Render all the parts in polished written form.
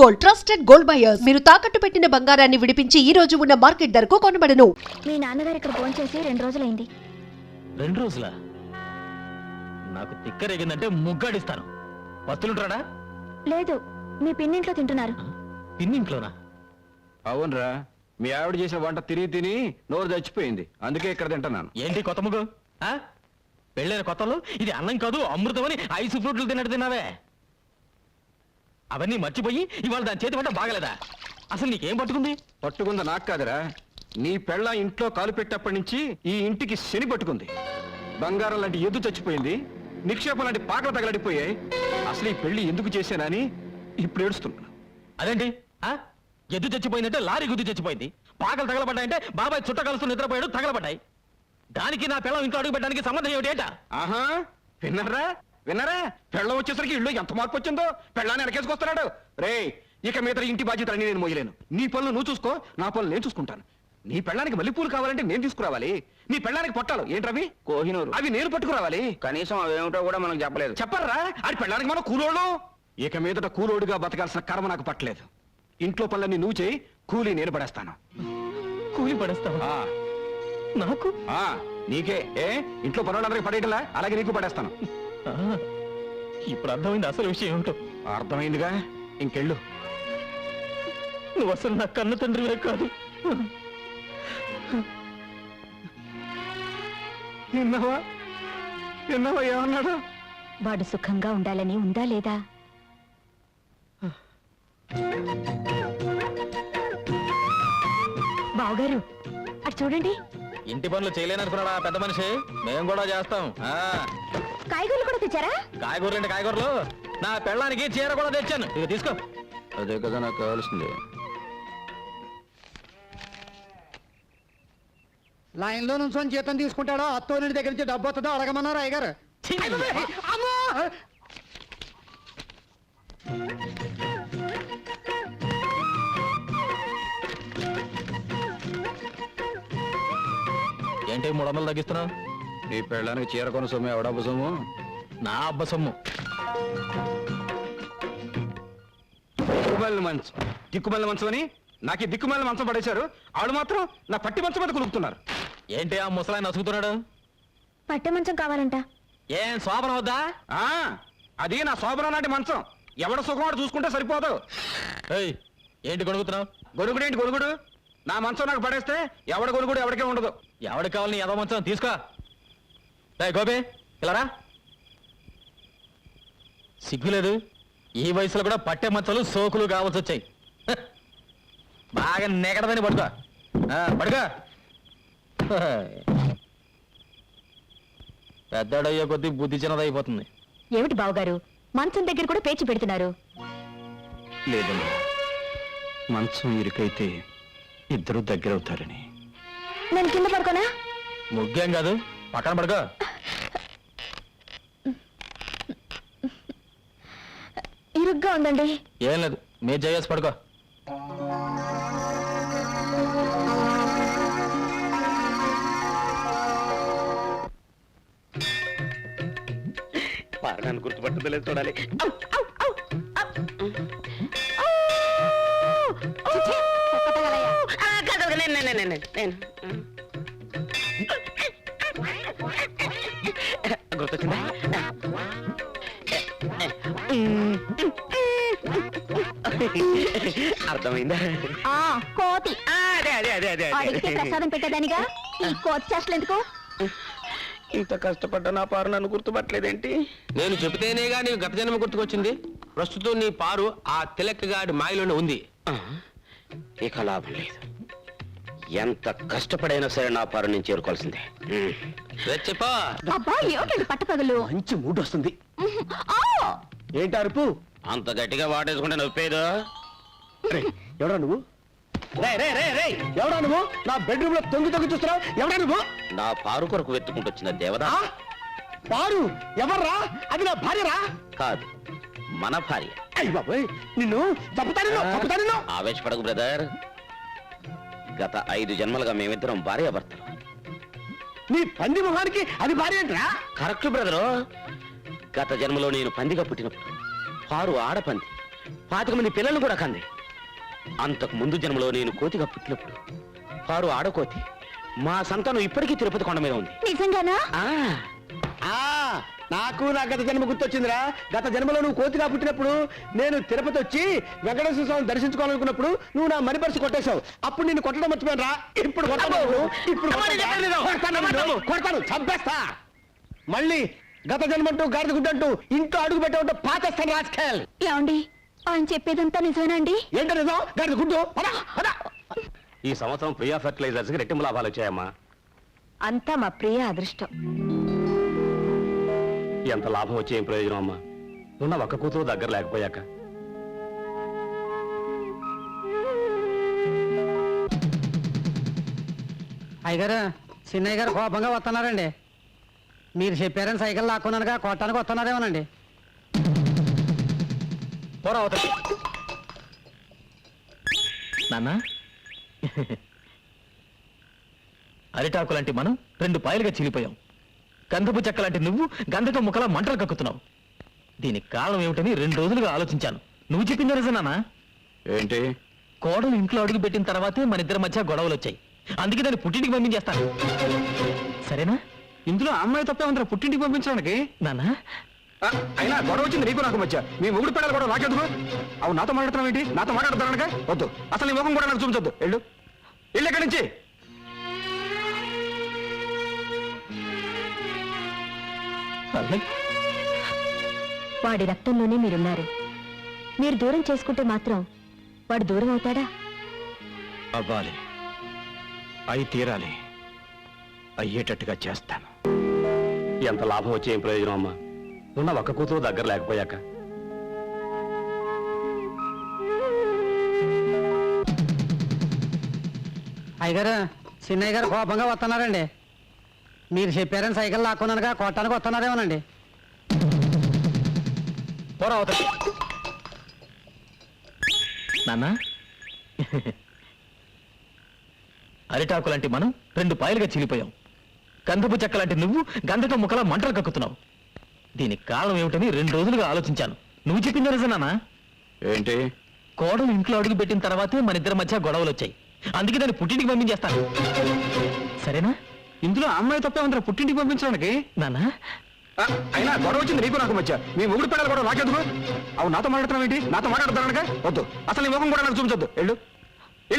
Gold, trusted gold buyers. మీరు తాకట్టు పెట్టిన బంగారాన్ని విడిపించి ఈ రోజు ఉన్న మార్కెట్ ధరకు కొనబడను. మీ నాన్నగారు ఇక్కడ ఫోన్ చేసి 2 రోజులైంది. 2 రోజులా? నాకు తిక్కరేగిందంటే ముగ్గాడిస్తాను. వస్తులుంటాడా? లేదు, మీ పిన్నింట్లో తింటున్నారు. పిన్నింట్లోనా? అవునరా, మీ ఆవిడ చేసిన వంట తిరిగి తిని నోరు చచ్చిపోయింది, అందుకే ఇక్కడ తింటున్నాను. ఏంటి కొత్త ముగ్గు? పెళ్ళైన కొత్తలో ఇది అన్నం కాదు అమృతం అని ఐసు ఫ్రూట్లు తిన్నట్టు తిన్నావే. అవన్నీ మర్చిపోయి ఇవాళ దాని చేతి వంట బాగలేదా? అసలు నీకేం పట్టుకుంది? పట్టుకుందా నాకు కాదురా, నీ పెళ్ళ ఇంట్లో కాలు పెట్టేప్పటి నుంచి ఈ ఇంటికి శని పట్టుకుంది. బంగారం లాంటి ఎద్దు చచ్చిపోయింది, నిక్షేపం లాంటి పాకలు తగలడిపోయాయి. అసలు ఈ పెళ్లి ఎందుకు చేశానని ఇప్పుడు ఏడుస్తున్నాను. అదేంటి? ఎద్దు చచ్చిపోయిందంటే లారీ గుద్దు చచ్చిపోయింది, పాకలు తగలబడ్డాయంటే బాబాయ్ చుట్ట కలుస్తూ నిద్రపోయాడు తగలబడ్డాయి. దానికి నా పిల్లం ఇంట్లో అడుగు పెట్టడానికి సంబంధం ఏమిటి? ఆహా, విన్నారా విన్నారా, పెళ్ళం వచ్చేసరికి ఇల్లు ఎంత మార్పు వచ్చిందో. పెళ్ళాన్ని వెనకేసుకొస్తున్నాడు. రే, ఇక మీద ఇంటి బాధ్యతలన్నీ నేను మోయలేను. నీ పనులు నువ్వు చూసుకో, నా పనులు నేను చూసుకుంటాను. నీ పెళ్ళానికి మల్లెపూలు కావాలంటే నేను తీసుకురావాలి. నీ పెళ్ళానికి పొట్టాలు ఏంటవి? కోహినూరు, అవి నేను పట్టుకురావాలి. కనీసం అవేమిటో కూడా మనకు చెప్పలేదు. చెప్పరా? అది పెళ్ళానికి మనం కూలోడు. ఇక మీదట కూలోడుగా బతకాల్సిన కర్మ నాకు పట్టలేదు. ఇంట్లో పనులన్నీ నువ్వు చేయి, కూలీ నేను పడేస్తాను. కూలి పడేస్తావా? నాకు? నీకే. ఇంట్లో పనులందరికీ పడేయటలా, అలాగే నీకు పడేస్తాను. ఇప్పుడు అర్థమైంది అసలు విషయం ఏమిటో. అర్థమైందిగా, ఇంకెళ్ళు. నువ్వు అసలు నా కన్న తండ్రివే కాదు. విన్నావా విన్నావా ఏమన్నాడు? వాడు సుఖంగా ఉండాలని ఉందా లేదా? బావగారు, అటు చూడండి. ఇంటి పనులు చేయలేననుకున్నాడా పెద్ద మనిషి? మేము కూడా చేస్తాం. కాయగూరలు కూడా తెచ్చారా? కాయగూరలు అంటే కాయగూరలు, నా పెళ్ళానికి చీర కూడా తెచ్చాను. ఇక తీసుకో. అదే కదా నాకు కావాల్సింది. లైన్ లో నుంచి జీతం తీసుకుంటాడో అత్తోని దగ్గర నుంచి డబ్బు వస్తుందో అడగమన్నారు అయ్యగారు. ఏంటి 300 తగ్గిస్తున్నావు? నీ పెళ్ళానికి చీర కొన సొమ్ము ఎవడబ్బ సొమ్ము? నా అబ్బ సొమ్ము. దిక్కుమల్లి మంచం, దిక్కుమల్లి మంచం అని నాకు దిక్కుమల్లి మంచం పడేశారు. ఆడు మాత్రం నా పట్టి మంచం మీద కులుకుతున్నారు. ఏంటి ఆ ముసలాయన నసుగుతున్నాడు? పట్టె మంచం కావాలంట. ఏం శోభనం వద్దా? అది నా శోభనం నాటి మంచం. ఎవడ సుఖం చూసుకుంటే సరిపోదు. ఏంటి గొడుగుతున్నావు? గొడుగుడేంటి గొడుగుడు? నా మంచం నాకు పడేస్తే ఎవడ గొడుగుడు ఎవరికే ఉండదు. ఎవరికి కావాలి నీ ఎదో మంచం? తీసుకో. గోపి ఇలారా. సిగ్గులేదు? ఈ వయసులో కూడా పట్టె మంచాలు సోకులు కావాల్సి వచ్చాయి. బాగా నెగడదని పడుకో. పడుకో. పెద్దడయ్యే కొద్దీ బుద్ధి చిన్నదైపోతుంది. ఏమిటి బావగారు, మంచం దగ్గర కూడా పేచి పెడుతున్నారు? లేదమ్మా, మంచం ఇరుకైతే ఇద్దరు దగ్గరవుతారని. నేను కింద పడుకోనా? ముగ్గేం కాదు, పక్కన పడుకో. ఇరుగ్గా ఉందండి. ఏం లేదు, మీరు చేసి పడుకో. నన్ను గుర్తుపట్టలేదు చూడాలి. గుర్తొచ్చిందా? అర్థమైందా? కోతి. అదే అదే అదే అదే ప్రసాదం పెట్టేదానిగా ఈ కోతి చేష్టలు ఎందుకు? ఇంత కష్టపడ్డా నా పారు నన్ను గుర్తుపట్టలేదేంటి? నేను చెబితేనేగా నీకు గత జన్మ గుర్తుకొచ్చింది. ప్రస్తుతం నీ పారు ఆ తిలక్ గాడి మాయలోనే ఉంది. ఇక లాభం లేదు. ఎంత కష్టపడైనా సరే నా పారు నేను చేరుకోవాల్సిందే. చెప్పా. అబ్బా, ఏమిటండి పట్టపగలు? మంచి మూడ్ వస్తుంది. ఏంటి అరుపు? అంత గట్టిగా వాటేసుకుంటే నొప్పేదో. ఎవడా నువ్వు? ఎవడా నువ్వు? నా బెడ్రూమ్ లో తొంగి చూస్తున్నావు? ఎవడా నువ్వు? నా పారు కొరకు వెతుకుంటూ వచ్చిన దేవదా. పారు ఎవర్రా? అది నా భార్యరా? కాదు, మన భార్య. అయ్య బాబోయ్, నిన్ను చంపుతాను. ఆవేశపడకు బ్రదర్. గత 5 జన్మలుగా మేమిద్దరం భార్యాభర్తలు. నీ పంది మొహానికి అది భార్య ఏంట్రా? Correct brother. గత జన్మలో నేను పందిగా పుట్టినప్పుడు పారు ఆడపంది, 25 మంది పిల్లలు కూడా కంది. అంతకు ముందు జన్మలో నేను కోతిగా పుట్టినప్పుడు పారు ఆడకోతి. మా సంతానం ఇప్పటికీ తిరుపతి కొండ మీద ఉంది. నిజంగానా? నాకు నా గత జన్మ గుర్తొచ్చిందిరా. గత జన్మలో నువ్వు కోతిగా పుట్టినప్పుడు నేను తిరుపతి వచ్చి వెంకటేశ్వర స్వామిని దర్శించుకోవాలనుకున్నప్పుడు నువ్వు నా మని పర్సు కొట్టేశావు. అప్పుడు నిన్ను కొట్టడం మర్చిపోయాను రా. ఇప్పుడు కొడతాను, చంపేస్తా. మళ్ళీ గత జన్మంటూ గాడిద గుడ్డంటూ ఇంట్లో అడుగు పెట్టే పాతేస్తాను రాజకీయాలు. ఏమండి, ఆయన చెప్పేదంతా నిజమేనండి? ఏంటో నిజం? గాడిద గుడ్డు. ఈ సంవత్సరం ప్రియా ఫెర్టిలైజర్స్ కి రెట్టింపు లాభాలు వచ్చాయమ్మా. అంతా మా ప్రియ అదృష్టం. ఎంత లాభం వచ్చే ఏం ప్రయోజనం అమ్మా, ఉన్న ఒక్క కూతురు దగ్గర లేకపోయాక. అయ్యగారు, చిన్నయ్య గారు కోపంగా వస్తున్నారండి. మీరు చెప్పారని సైకిల్ లాక్కున్నానుగా కొట్టానికి వస్తున్నారేమోనండి. పోరా అవతల. నాన్న, అరిటాకు లాంటి మనం 2 పాయలుగా చీలిపోయాం. గంధపు చెక్క లాంటి నువ్వు గంధకం ముక్కలా మంటలు కక్కుతున్నావు. దీనికి కారణం ఏమిటని 2 రోజులుగా ఆలోచించాను. నువ్వు చెప్పింది నిజం నాన్న. ఏంటి? కోడలు ఇంట్లో అడుగు పెట్టిన తర్వాతే మన ఇద్దరి మధ్య గొడవలు వచ్చాయి. అందుకే దాన్ని పుట్టింటికి పంపించేస్తాను. సరేనా? ఇందులో అమ్మాయి తప్పే ఉందిరా పుట్టింటికి పంపించడానికి. నాన్న, అయినా గొడవ వచ్చింది నీకు నాకు మధ్య. మీ ముగుడు పిల్లలు కూడా నాకెందుకు? అవు నాతో మాట్లాడుతున్నావు ఏంటి? నాతో మాట్లాడుతానక వద్దు. అసలు నీ ముఖం కూడా నాకు చూపించొద్దు. వెళ్ళు ఎక్కడి నుంచి. వాడి రక్తంలోనే మీరున్నారు. మీరు దూరం చేసుకుంటే మాత్రం వాడు దూరం అవుతాడా? అవ్వాలి, అయి తీరాలి, అయ్యేటట్టుగా చేస్తాను. ఎంత లాభం వచ్చే ఏం ప్రయోజనం అమ్మా, ఉన్న ఒక్క కూతురు దగ్గర లేకపోయాక. అయ్యగారు, చిన్నయ్య గారు కోపంగా వస్తున్నారండి. మీరు చెప్పారని సైకిల్ లాక్కున్నానుగా కొట్టానికి వస్తున్నారేమోనండి. పోరా అవతల. నాన్న, అరిటాకు లాంటి మనం 2 పాయలుగా చీలిపోయాం. గంధపు చెక్క లాంటి నువ్వు గంధకం ముక్కలా మంటలు కక్కుతున్నావు. దీనికి కారణం ఏమిటని 2 రోజులుగా ఆలోచించాను. నువ్వు చెప్పింది నిజం నాన్న. ఏంటి? కోడలు ఇంట్లో అడుగు పెట్టిన తర్వాతే మన ఇద్దరి మధ్య గొడవలు వచ్చాయి. అందుకే దాన్ని పుట్టింటికి పంపించేస్తాను. సరేనా? ఇందులో అమ్మాయి తప్పే ఉందిరా పుట్టింటికి పంపించడానికి. నాన్న, అయినా గొడవ వచ్చింది నీకు నాకు మధ్య. మీ ముగుడు పిల్లలు కూడా నాకెందుకు? అవు నాతో మాట్లాడుతున్నావు ఏంటి? నాతో మాట్లాడుతానక వద్దు. అసలు నీ ముఖం కూడా నాకు చూపించొద్దు. వెళ్ళు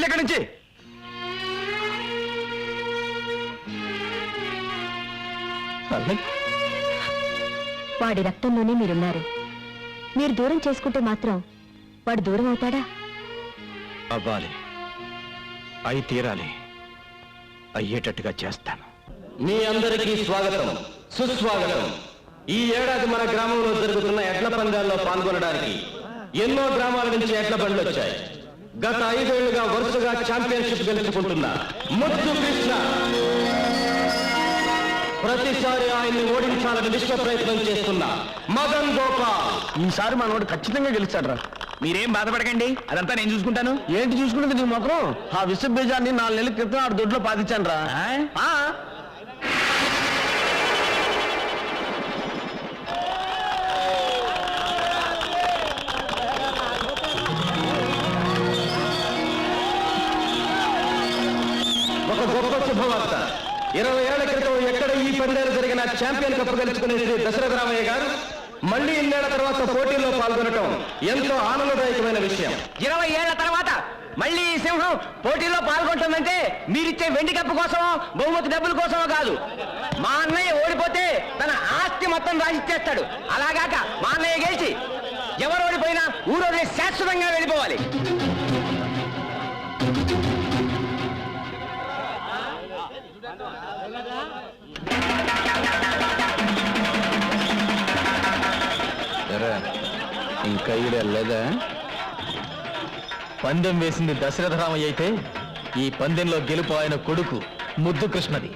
ఎక్కడి నుంచి. వాడి రక్తంలోనే మీరున్నారు. మీరు దూరం చేసుకుంటే మాత్రం వాడు దూరం అవుతాడా? అవ్వాలి, అయి తీరాలి, అయ్యేటట్టుగా చేస్తాను. మీ అందరికీ స్వాగతం, సుస్వాగతం. ఈ ఏడాది మన గ్రామంలో జరుగుతున్న ఎడ్ల పందాల్లో పాల్గొనడానికి ఎన్నో గ్రామాల నుంచి ఎడ్ల బండ్లు వచ్చాయి. గత 5 ఏళ్లుగా వరుసగా ఛాంపియన్షిప్ గెలుచుకుంటున్న ముద్దు కృష్ణ ప్రతిసారి ఆయన్ని ఓడించాలని విశ్వ ప్రయత్నం చేస్తున్న మదన్ గోపాల్. ఈసారి మనోడు ఖచ్చితంగా గెలుస్తాడు. మీరేం బాధపడకండి, అదంతా నేను చూసుకుంటాను. ఏంటి చూసుకునేది నీ మొఖం? ఆ విశ్వ బీజాన్ని 4 నెలల క్రితం ఆడు దొడ్లో పాతించాను రా. ఒక గొప్ప శుభవార్త. 20 ఏళ్ల క్రితం ఎక్కడ ఈ పందేలు జరిగిన ఛాంపియన్ కప్ గెలుచుకునే శ్రీ దశరథ రామయ్య గారు మళ్ళీ 2 ఏళ్ల తర్వాత పోటీలో పాల్గొనటం ఎంతో ఆనందదాయకమైన విషయం. 20 ఏళ్ల తర్వాత మళ్ళీ ఈ సింహం పోటీలో పాల్గొంటుందంటే మీరిచ్చే వెండి కప్పు కోసమో బహుమతి డబ్బుల కోసమో కాదు. మా అన్నయ్య ఓడిపోతే తన ఆస్తి మొత్తం రాసిచ్చేస్తాడు. అలాగాక మా అన్నయ్య గెలిచి ఎవరు ఓడిపోయినా ఊరోజు శాశ్వతంగా వెళ్ళిపోవాలి. ఇంకా లేదా? పందెం వేసింది దశరథ రామయ్య అయితే ఈ పందెంలో గెలుపు ఆయన కొడుకు ముద్దు కృష్ణది.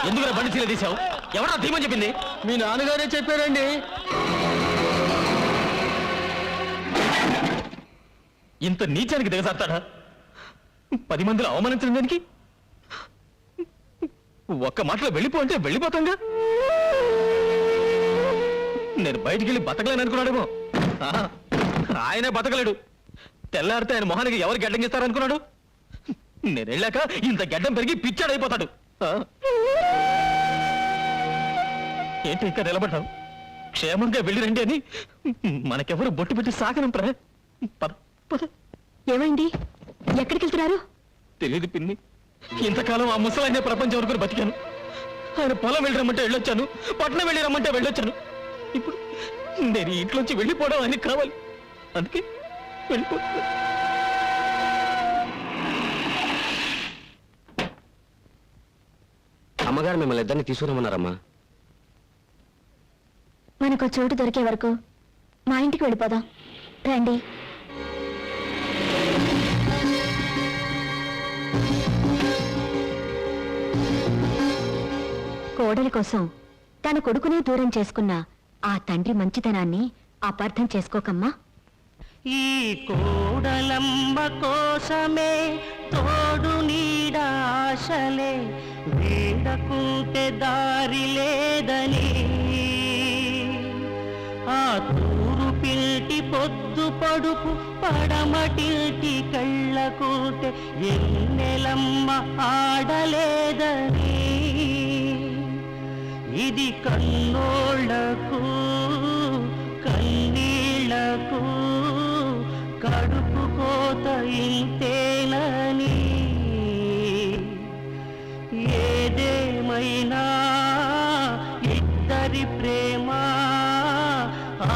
ఎందుకు బండి చీల తీసావు? ఎవరా ధీమని చెప్పింది? మీ నాన్నగారే చెప్పారండి. ఇంత నీచానికి దిగజారుతాడా? 10 మందిలో అవమానించిన దానికి ఒక్క మాటలో వెళ్ళిపో అంటే వెళ్ళిపోతాంగా. నేను బయటికి వెళ్ళి బతకలేను అనుకున్నాడేమో. ఆహా, ఆయనే బతకలేడు. తెల్లారితే ఆయన మొహానికి ఎవరు గడ్డం ఇస్తారనుకున్నాడు? నేను వెళ్ళాక ఇంత గడ్డం పెరిగి పిచ్చాడైపోతాడు. ఆ? ఏంటి ఇంకా నిలబడ్డావు? క్షేమంగా వెళ్ళి రండి అని మనకెవరు బొట్టు పెట్టి సాగనంపరా? పద పద. ఏమైంది? ఎక్కడికి వెళ్తున్నారు? తెలియదు పిన్ని. ఇంతకాలం ఆ ముసలాయనే ప్రపంచం వరకు బతికాను. ఆయన పొలం వెళ్ళి రమ్మంటే వెళ్ళొచ్చాను, పట్నం వెళ్ళి రమ్మంటే వెళ్ళొచ్చాను. ఇప్పుడు నేను ఈ ఇంట్లోంచి వెళ్ళిపోవడం ఆయనకి కావాలి. అందుకే వెళ్ళిపో. అమ్మగారు మిమ్మల్ని ఇద్దరిని తీసుకురమ్మన్నారమ్మా. మనకు చోటు దొరికే వరకు మా ఇంటికి వెళ్ళిపోదాం రండి. కోడలి కోసం తన కొడుకునే దూరం చేసుకున్న ఆ తండ్రి మంచితనాన్ని అపార్థం చేసుకోకమ్మా. ఈ కోడలమ్మ కోసమే తోడు నీడ ఆశలే వేడకుంటే దారి లేదని ఆ తూరు పిల్టి పొద్దు పడుపు పడమటిల్టి కళ్ళకుంటే ఎన్నెలమ్మ ఆడలేదని ఇది కన్నోళ్లకు కన్నీళ్లకు కడుపు కోత ఇంతేనని ఏదేమైనా ఇద్దరి ప్రేమ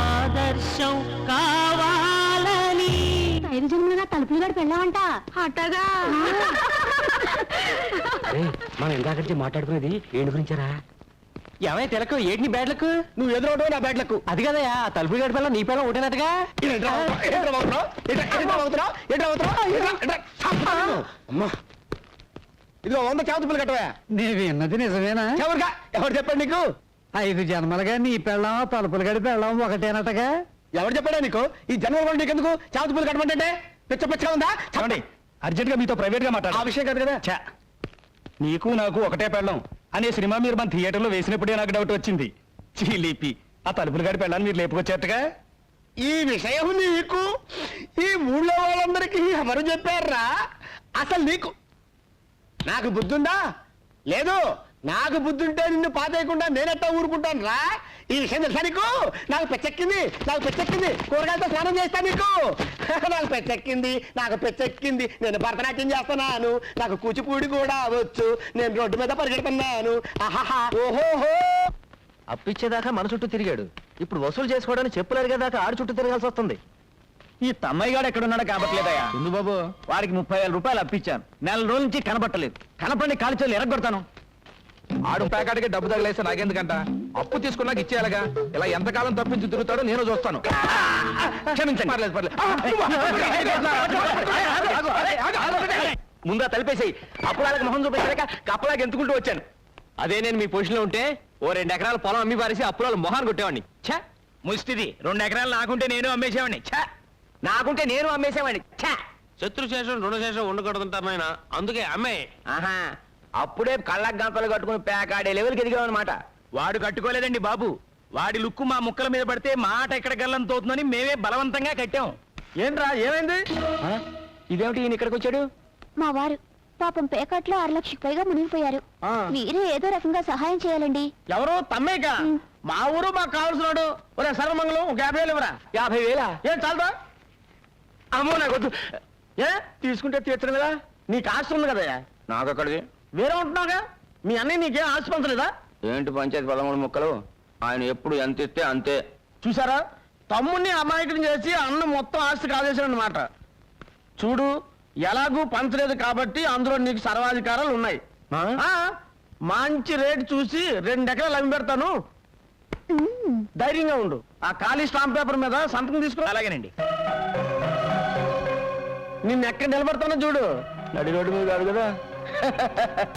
ఆదర్శం కావాలని 5 జన్మలుగా తలుపులు గడిపి వెళ్ళామంట. అట్టగా మనం ఇందాకంటే మాట్లాడుకునేది ఏంటి గురించారా? ఏమై తెలకు ఏంటి నీ బ్యాడ్లకు? నువ్వు ఎదురవడం నా బ్యాడ్లకు. అది కదయా తలుపు గడి పిల్ల నీ పిల్ల ఒకటేనట్టుగా. ఇదిగో 100 చేతులు కట్టవా. నేను విన్నది నిజమేనా? ఎవరు చెప్పండి నీకు? 5 జన్మలుగా నీ పెళ్ళం తలుపులు గడి పెళ్ళం ఒకటేనట్టుగా. ఎవరు చెప్పాడా నీకు? ఈ జన్మ కూడా నీకెందుకు చేతులు కట్టమంటే పిచ్చ పిచ్చగా ఉందా? చెప్పండి. అర్జెంట్ గా మీతో ప్రైవేట్ గా మాట్లాడు. ఆ విషయం కాదు కదా. నీకు నాకు ఒకటే పెళ్ళం అనే సినిమా మీరు మన థియేటర్లో వేసినప్పుడే నాకు డౌట్ వచ్చింది. చీలిపి ఆ తలుపులు గడి పెళ్ళాన్ని మీరు లేపుకొచ్చేట్టుగా. ఈ విషయం నీకు ఈ ఊళ్ళో వాళ్ళందరికీ ఎవరు చెప్పారా? అసలు నీకు నాకు బుద్ధుందా? లేదు. నాకు బుద్ధుంటే నిన్ను పాతేయకుండా నేనెట్టా ఊరుకుంటాను రా. ఈ విషయం తెలుసా నీకు? నాకు పెచ్చెక్కింది, నాకు పెచ్చెక్కింది. కూరగాయలతో స్నానం చేస్తా నీకు. నాకు పెచ్చెక్కింది, నాకు పెచ్చెక్కింది. నేను భరతనాట్యం చేస్తున్నాను, నాకు కూచిపూడి కూడా వచ్చు. నేను రోడ్డు మీద పరిగెడుతున్నాను. ఆహాహా ఓహోహో. అప్పిచ్చేదాకా మన చుట్టూ తిరిగాడు. ఇప్పుడు వసూలు చేసుకోవడానికి చెప్పులు అరిగేదాకా ఆడు చుట్టూ తిరగాల్సి వస్తుంది. ఈ తమ్మయ్య గారు ఎక్కడున్నాడో కాబట్టలేదయా. ఎందు బాబు? వాడికి 30,000 రూపాయలు అప్పించాను. నెల రోజుల నుంచి కనబట్టలేదు. కనపండి కాల్చేలు ఎరగొడతాను. ఆడు ప్యాకెట్కి డబ్బు తగిలేస్తే నాకెందుకంట? అప్పు తీసుకున్నాక ఇచ్చేయాలగా. ఇలా ఎంతకాలం తప్పించి తిరుగుతాడో నేను చూస్తాను. క్షమించండి. పర్లేదు పర్లేదు. ముందా తలిపేసాయి. అప్పుడాలకు మొహం చూపించలేక కప్పలాగా ఎంతుకుంటూ వచ్చాను. అదే నేను మీ పొజిషన్లో ఉంటే ఓ 2 ఎకరాల పొలం అమ్మి పారేసి అప్పులాలు మొహాన్ని కొట్టేవాడిని. ఛా, ముష్టిది 2 ఎకరాలు నాకుంటే నేను అమ్మేసేవాడిని. ఛా, నాకుంటే నేను అమ్మేసేవాడిని. ఛా, శత్రుశేషం రుణశేషం ఉండకూడదంటారు నాయన. అందుకే అమ్మే. ఆహా, అప్పుడే కళ్ళకు గంతలు కట్టుకుని పేకాడే లెవెల్కి ఎదిగామన్నమాట. వాడు కట్టుకోలేదండి బాబు. వాడి లుక్కు మా ముక్కల మీద పడితే మాట ఎక్కడ గల్లం తోతుందని మేమే బలవంతంగా కట్టాం. ఏంట్రా ఏమైంది? ఇదేమిటి ఈయన ఇక్కడికి వచ్చాడు? మా వారు పాపం పేకట్లో 6 లక్షలకు పైగా మునిగిపోయారు. మీరే ఏదో రకంగా సహాయం చేయాలండి. ఎవరు? తమ్మేక. మా ఊరు మాకు కావాల్సినాడు. ఒరే సర్వమంగళం ఒక 50,000 ఇవ్వరా. 50,000? ఏం చాలదా? అమ్మో నాకు వద్దు. ఏ తీసుకుంటే తీర్చడం కదా. నీకు ఆస్తి ఉంది కదయ్యా. నాకు అక్కడిది. వేరే ఉంటున్నావుగా. మీ అన్నయ్య నీకేం ఆస్తి పంచలేదా? ఏంటి పంచాయతీ 13 ముక్కలు? ఆయన ఎప్పుడు ఎంత ఇస్తే అంతే. చూసారా? తమ్ముడిని అమాయకుని చేసి అన్న మొత్తం ఆస్తి కాదేశాడు అన్నమాట. చూడు, ఎలాగూ పంచలేదు కాబట్టి అందులో నీకు సర్వాధికారాలు ఉన్నాయి. ఆ, మంచి రేటు చూసి 2 ఎకరాలు అమ్మి పెడతాను. ధైర్యంగా ఉండు. ఆ ఖాళీ స్టాంప్ పేపర్ మీద సంతకం తీసుకో. అలాగేనండి. నిన్ను ఎక్కడ నిలబడతానో చూడు. నడి రోడ్డు మీద కాదు కదా.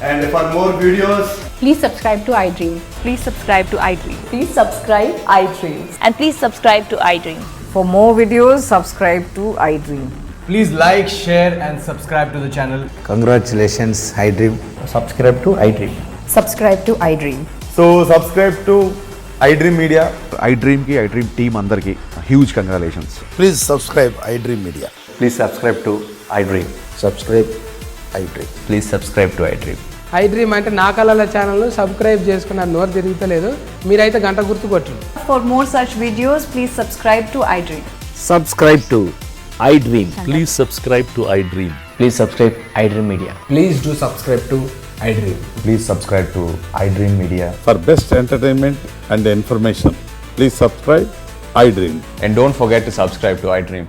And for more videos, Please subscribe to iDream. Please subscribe to iDream. Please subscribe iDream. And please subscribe to iDream. For more videos, subscribe to iDream. please like, share and subscribe to the channel. Congratulations, iDream. Subscribe to iDream. Subscribe to iDream. So subscribe to iDream Media. iDream ki iDream team andarki huge congratulations. Please subscribe iDream Media. Please subscribe to iDream. Subscribe iDream. Please subscribe to iDream. iDream అంటే నా కళల channel subscribe చేసుకున్న నోరు తిరుగుతలేదు. మీరైతే గంట గుర్తు కొట్టండి. For more such videos, please subscribe to iDream. Subscribe to iDream. Please subscribe to iDream. Please subscribe iDream Media. Please do subscribe to iDream. Please subscribe to iDream Media. For best entertainment and information, please subscribe iDream. And don't forget to subscribe to iDream.